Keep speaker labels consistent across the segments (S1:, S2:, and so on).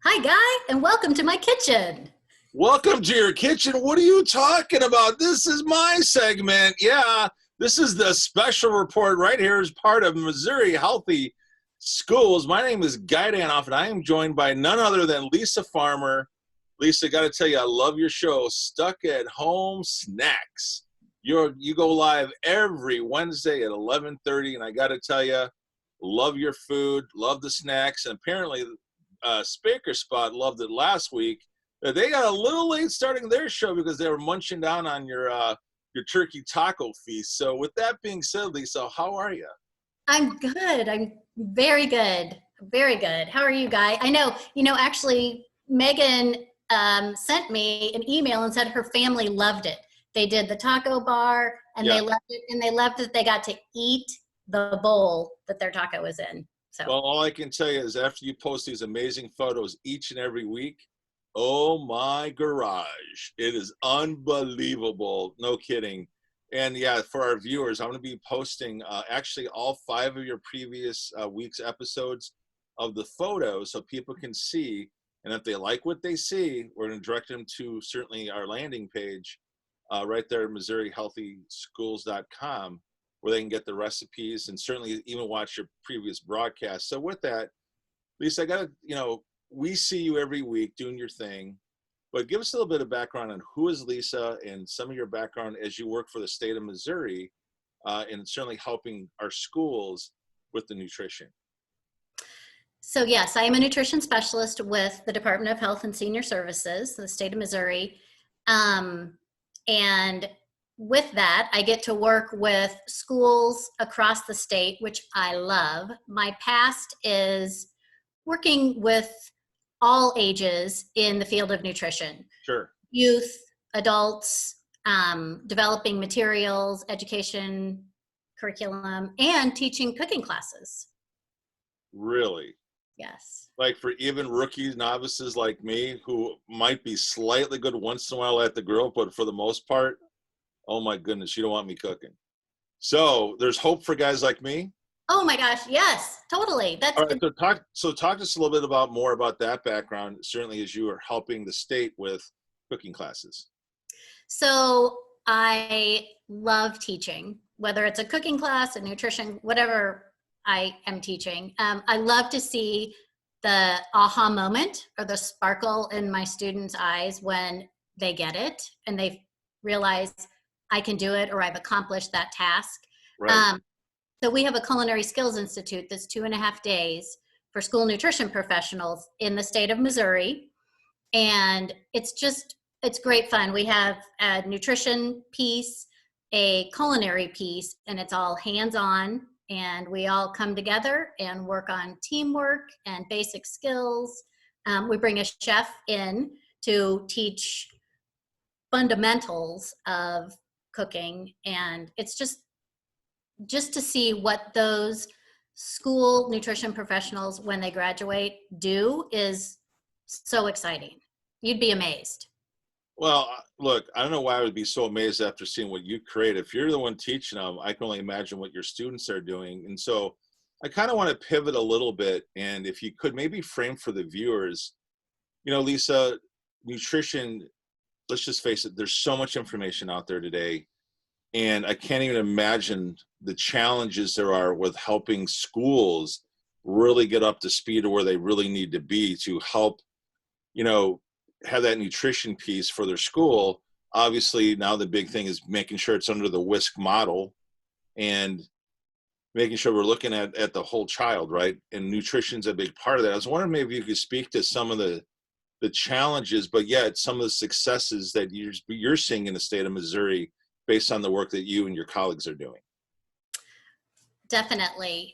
S1: Hi, Guy, and welcome to my kitchen.
S2: Welcome to your kitchen. What are you talking about? This is my segment. Yeah, this is the special report right here as part of Missouri Healthy Schools. My name is Guy Danhoff, and I am joined by none other than Lisa Farmer. Lisa, got to tell you, I love your show, Stuck at Home Snacks. You go live every Wednesday at 11:30, and I got to tell you, love your food, love the snacks, and apparently Speaker Spot loved it last week. They got a little late starting their show because they were munching down on your turkey taco feast. So with that being said, Lisa, how are you?
S1: I'm good. I'm very good. Very good. How are you, Guy? I know, actually, Megan sent me an email and said her family loved it. They did the taco bar and
S2: Yeah.
S1: they loved it, and they loved that they got to eat the bowl that their taco was in. So,
S2: Well, all I can tell you is after you post these amazing photos each and every week, oh my garage, it is unbelievable. No kidding. And yeah, for our viewers, I'm going to be posting actually all 5 of your previous week's episodes of the photos so people can see. And if they like what they see, we're going to direct them to certainly our landing page right there at MissouriHealthySchools.com, where they can get the recipes and certainly even watch your previous broadcasts. So with that, Lisa, I got to, we see you every week doing your thing, but give us a little bit of background on who is Lisa and some of your background as you work for the state of Missouri and certainly helping our schools with the nutrition.
S1: so yes, I am a nutrition specialist with the Department of Health and Senior Services, the state of Missouri. And with that, I get to work with schools across the state, which I love. My past is working with all ages in the field of nutrition.
S2: Sure.
S1: Youth, adults, developing materials, education, curriculum, and teaching cooking classes.
S2: Really?
S1: Yes.
S2: Like for even rookies, novices like me, who might be slightly good once in a while at the grill, but for the most part, oh my goodness, you don't want me cooking. So there's hope for guys like me.
S1: Oh my gosh, yes, totally. That's
S2: All right, talk to us a little bit more about that background, certainly as you are helping the state with cooking classes.
S1: so I love teaching, whether it's a cooking class, a nutrition, whatever I am teaching. I love to see the aha moment or the sparkle in my students' eyes when they get it and they realize I can do it or I've accomplished that task.
S2: Right.
S1: So we have a Culinary Skills Institute that's 2.5 days for school nutrition professionals in the state of Missouri. And it's great fun. We have a nutrition piece, a culinary piece, and it's all hands-on. And we all come together and work on teamwork and basic skills. We bring a chef in to teach fundamentals of cooking. And it's just to see what those school nutrition professionals, when they graduate, do is so exciting. You'd be amazed.
S2: Well, look, I don't know why I would be so amazed after seeing what you create. If you're the one teaching them, I can only imagine what your students are doing. And so I kind of want to pivot a little bit. And if you could maybe frame for the viewers, Lisa, nutrition, let's just face it, there's so much information out there today. And I can't even imagine the challenges there are with helping schools really get up to speed to where they really need to be to help, have that nutrition piece for their school. Obviously, now the big thing is making sure it's under the WISC model and making sure we're looking at the whole child, right? And nutrition's a big part of that. I was wondering maybe you could speak to some of the challenges, but yet some of the successes that you're seeing in the state of Missouri based on the work that you and your colleagues are doing.
S1: Definitely.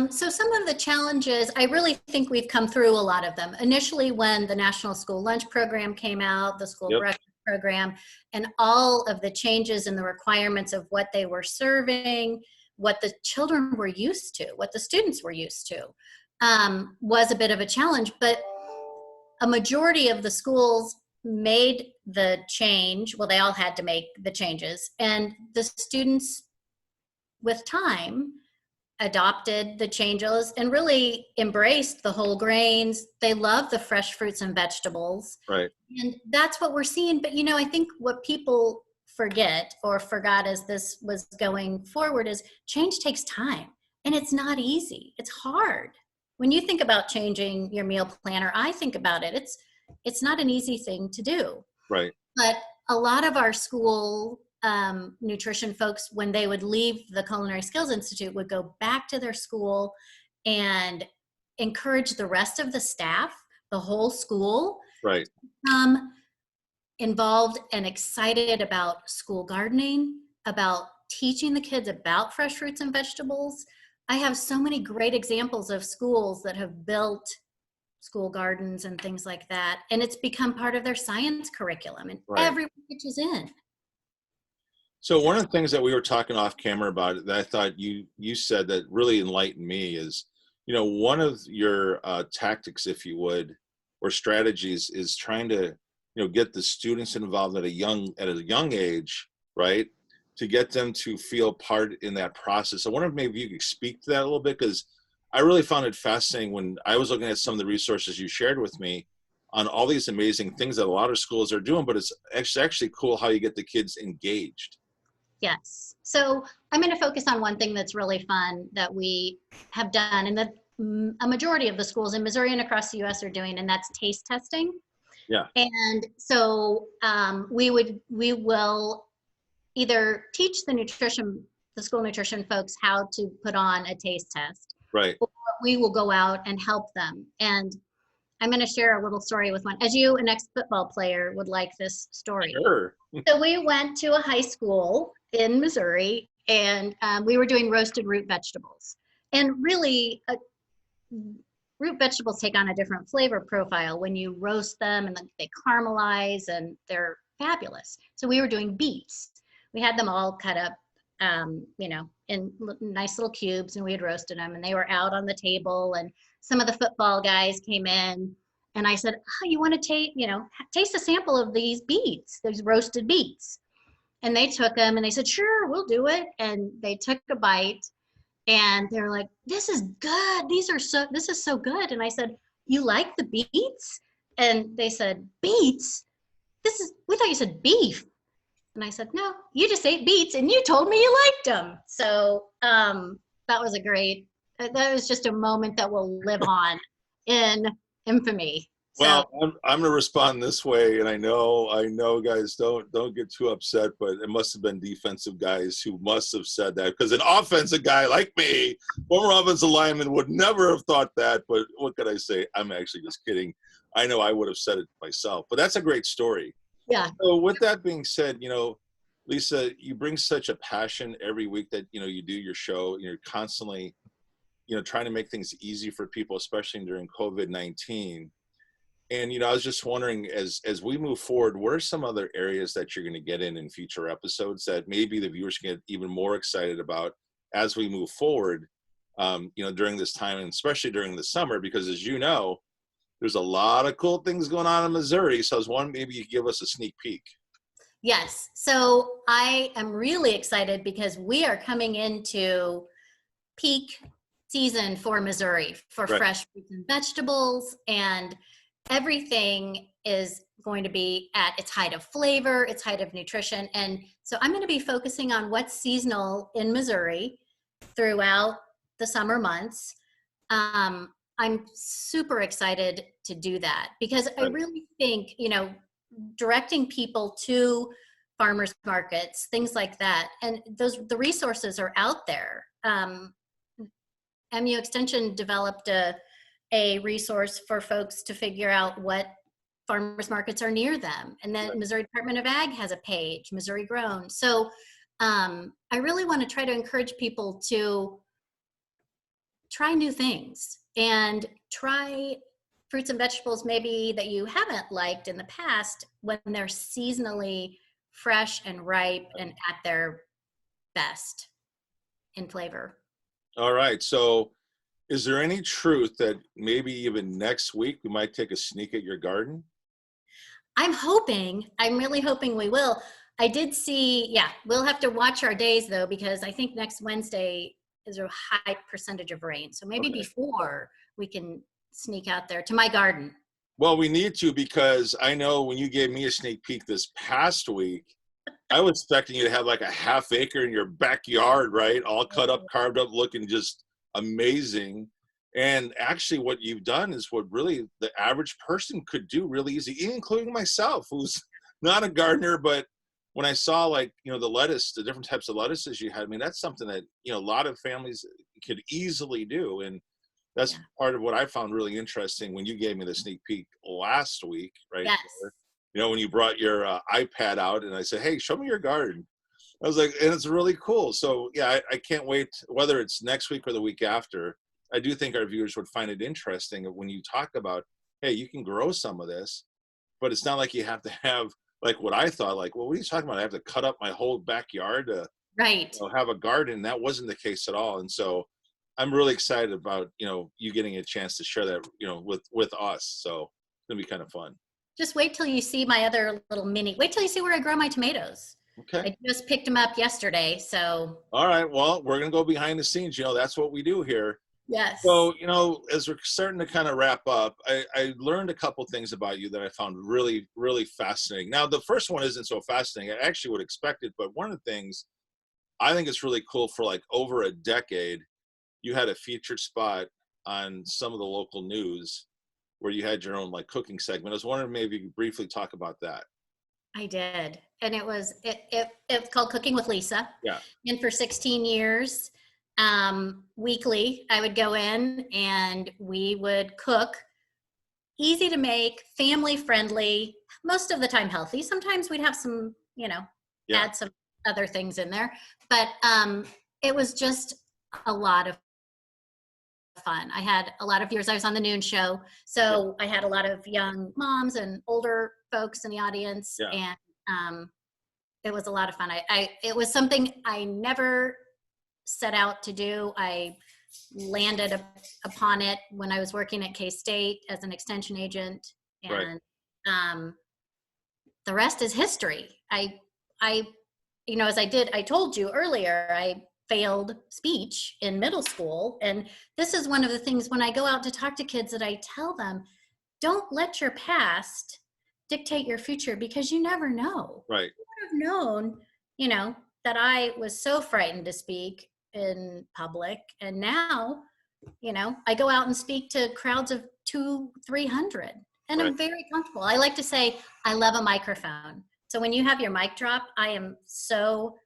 S1: So some of the challenges, I really think we've come through a lot of them. Initially, when the National School Lunch Program came out, the School Breakfast Program, and all of the changes in the requirements of what they were serving, what the children were used to, what the students were used to, was a bit of a challenge. But a majority of the schools made the change. Well, they all had to make the changes. And the students, with time, adopted the changes and really embraced the whole grains. They love the fresh fruits and vegetables.
S2: Right.
S1: And that's what we're seeing. But, I think what people forget or forgot as this was going forward is change takes time, and it's not easy. It's hard. When you think about changing your meal plan, or I think about it, it's not an easy thing to do.
S2: Right.
S1: But a lot of our school nutrition folks, when they would leave the Culinary Skills Institute, would go back to their school and encourage the rest of the staff, the whole school,
S2: Right.
S1: Involved and excited about school gardening, about teaching the kids about fresh fruits and vegetables. I have so many great examples of schools that have built school gardens and things like that, and it's become part of their science curriculum, and
S2: Right.
S1: everyone pitches in.
S2: So one of the things that we were talking off camera about that I thought you said that really enlightened me is, one of your tactics, if you would, or strategies is trying to, get the students involved at a young age, right? To get them to feel part in that process. I wonder if maybe you could speak to that a little bit, because I really found it fascinating when I was looking at some of the resources you shared with me on all these amazing things that a lot of schools are doing, but it's actually cool how you get the kids engaged.
S1: Yes. So I'm going to focus on one thing that's really fun that we have done, and that a majority of the schools in Missouri and across the U.S. are doing, and that's taste testing.
S2: Yeah.
S1: And so we will either teach the school nutrition folks how to put on a taste test,
S2: Right.
S1: or we will go out and help them. And I'm going to share a little story with one, as you, an ex-football player, would like this story.
S2: Sure.
S1: So we went to a high school in Missouri, and we were doing roasted root vegetables. And really, root vegetables take on a different flavor profile when you roast them, and then they caramelize, and they're fabulous. So we were doing beets. We had them all cut up, in nice little cubes, and we had roasted them, and they were out on the table, and some of the football guys came in, and I said, oh, you want to taste a sample of these beets, these roasted beets. And they took them, and they said, sure, we'll do it. And they took a bite, and they're like, this is good. This is so good. And I said, you like the beets? And they said, beets? We thought you said beef. And I said, no, you just ate beets, and you told me you liked them. So that was just a moment that will live on in infamy.
S2: Well, I'm going to respond this way, and I know, guys, don't get too upset, but it must have been defensive guys who must have said that, because an offensive guy like me, former offensive lineman, would never have thought that. But what could I say? I'm actually just kidding. I know I would have said it myself, but that's a great story.
S1: Yeah.
S2: So with that being said, Lisa, you bring such a passion every week that you do your show. You're constantly, trying to make things easy for people, especially during COVID-19. And, I was just wondering, as we move forward, what are some other areas that you're going to get in future episodes that maybe the viewers can get even more excited about as we move forward, during this time, and especially during the summer, because as you know, there's a lot of cool things going on in Missouri. So I was wondering, maybe you could give us a sneak peek.
S1: Yes. So I am really excited because we are coming into peak season for Missouri for
S2: Right.
S1: fresh fruits and vegetables, and everything is going to be at its height of flavor, its height of nutrition. And so I'm going to be focusing on what's seasonal in Missouri throughout the summer months. I'm super excited to do that because I really think, directing people to farmers markets, things like that, and the resources are out there. MU Extension developed a resource for folks to figure out what farmers markets are near them. And then Missouri Department of Ag has a page, Missouri Grown. So I really want to try to encourage people to try new things and try fruits and vegetables maybe that you haven't liked in the past when they're seasonally fresh and ripe and at their best in flavor.
S2: All right. So is there any truth that maybe even next week we might take a sneak at your garden?
S1: I'm really hoping we will. I did see, we'll have to watch our days though, because I think next Wednesday is a high percentage of rain. So maybe
S2: Okay.
S1: before we can sneak out there to my garden.
S2: Well, we need to, because I know when you gave me a sneak peek this past week, I was expecting you to have like a half acre in your backyard, right? All cut up, carved up, looking just amazing. And actually, what you've done is what really the average person could do really easy, including myself, who's not a gardener. But when I saw, like, the lettuce, the different types of lettuces you had, I mean, that's something that, a lot of families could easily do. And that's
S1: Yeah.
S2: part of what I found really interesting when you gave me the sneak peek last week, right?
S1: Yes.
S2: When you brought your iPad out and I said, hey, show me your garden. I was like, and it's really cool. So yeah, I can't wait, whether it's next week or the week after. I do think our viewers would find it interesting when you talk about, hey, you can grow some of this, but it's not like you have to have, like, what I thought, like, well, what are you talking about? I have to cut up my whole backyard to
S1: Right.
S2: have a garden. That wasn't the case at all. And so I'm really excited about, you getting a chance to share that, with us. So it's gonna be kind of fun.
S1: Just wait till you see my other little wait till you see where I grow my tomatoes.
S2: Okay.
S1: I just picked them up yesterday. So
S2: All right. Well, we're going to go behind the scenes. That's what we do here.
S1: yes.
S2: So, as we're starting to kind of wrap up, I learned a couple things about you that I found really, really fascinating. Now, the first one isn't so fascinating. I actually would expect it, but one of the things I think is really cool, for like over a decade, you had a featured spot on some of the local news where you had your own like cooking segment. I was wondering maybe you could briefly talk about that.
S1: I did. And it's called Cooking with Lisa.
S2: Yeah.
S1: And for 16 years, weekly, I would go in and we would cook, easy to make, family friendly, most of the time healthy. Sometimes we'd have some,
S2: Yeah.
S1: add some other things in there, but it was just a lot of fun. I had a lot of viewers. I was on the noon show, so I had a lot of young moms and older folks in the audience,
S2: Yeah.
S1: and it was a lot of fun. It was something I never set out to do. I landed upon it when I was working at K-State as an extension agent, and the rest is history. I as I told you earlier, I failed speech in middle school. And this is one of the things when I go out to talk to kids that I tell them, don't let your past dictate your future, because you never know.
S2: Right.
S1: You would have known, that I was so frightened to speak in public. And now, I go out and speak to crowds of 200-300, and
S2: Right.
S1: I'm very comfortable. I like to say, I love a microphone. So when you have your mic drop, I am so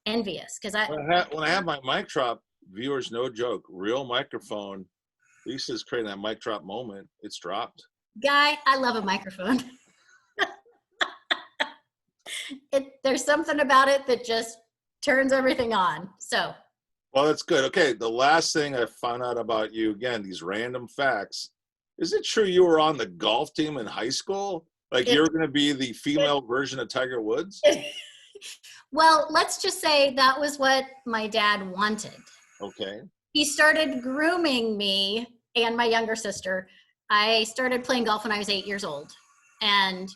S1: envious, because
S2: When I have my mic drop, viewers, no joke, real microphone. Lisa's creating that mic drop moment. It's dropped.
S1: Guy, I love a microphone. There's something about it that just turns everything on. So,
S2: Well, that's good. Okay, the last thing I found out about you, again, these random facts. Is it true you were on the golf team in high school? Like, you're going to be the female version of Tiger Woods?
S1: well, let's just say that was what my dad wanted.
S2: Okay.
S1: He started grooming me and my younger sister. I started playing golf when I was 8 years old, and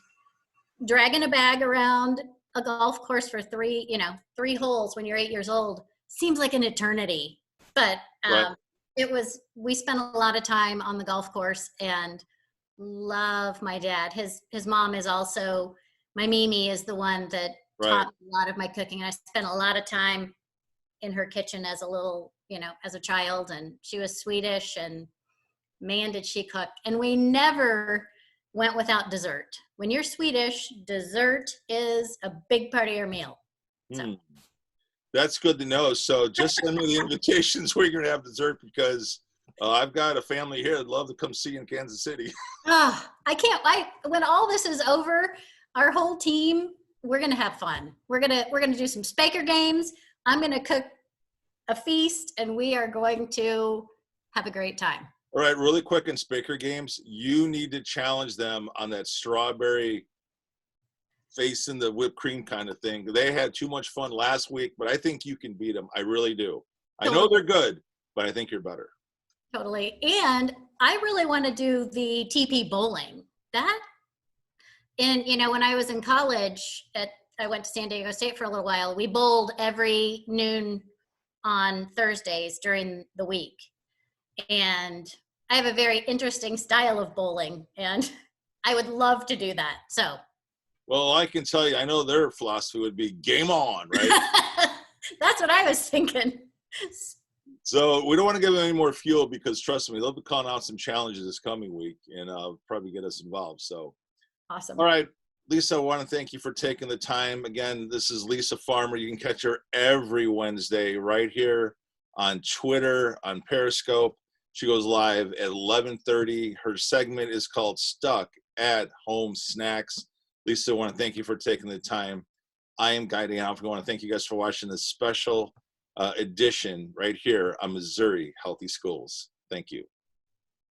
S1: dragging a bag around a golf course for three holes when you're 8 years old seems like an eternity. But we spent a lot of time on the golf course, and love my dad. His mom is also, my Mimi is the one that taught me a lot of my cooking. And I spent a lot of time in her kitchen as a little, as a child, and she was Swedish, and man, did she cook. And we never went without dessert. When you're Swedish, dessert is a big part of your meal. So.
S2: That's good to know. So just send me the invitations where you're going to have dessert, because I've got a family here that'd love to come see you in Kansas City.
S1: I can't. When all this is over, our whole team, we're going to have fun. We're going to do some Spaker games. I'm going to cook a feast, and we are going to have a great time.
S2: All right, really quick, in Spaker games, you need to challenge them on that strawberry face in the whipped cream kind of thing. They had too much fun last week, but I think you can beat them. I really do. I know they're good, but I think you're better.
S1: Totally. And I really want to do the TP bowling. When I was in college, I went to San Diego State for a little while. We bowled every noon on Thursdays during the week. And I have a very interesting style of bowling, and I would love to do that. So
S2: Well, I can tell you, I know their philosophy would be game on, right?
S1: that's what I was thinking.
S2: So we don't want to give them any more fuel because trust me, they'll be calling out some challenges this coming week and probably get us involved. So,
S1: Awesome.
S2: all right, Lisa, I want to thank you for taking the time. Again, this is Lisa Farmer. You can catch her every Wednesday right here on Twitter, on Periscope. She goes live at 11:30. Her segment is called Stuck at Home Snacks. Lisa, I want to thank you for taking the time. I am Guy Danhoff. I want to thank you guys for watching this special edition right here on Missouri Healthy Schools. Thank you.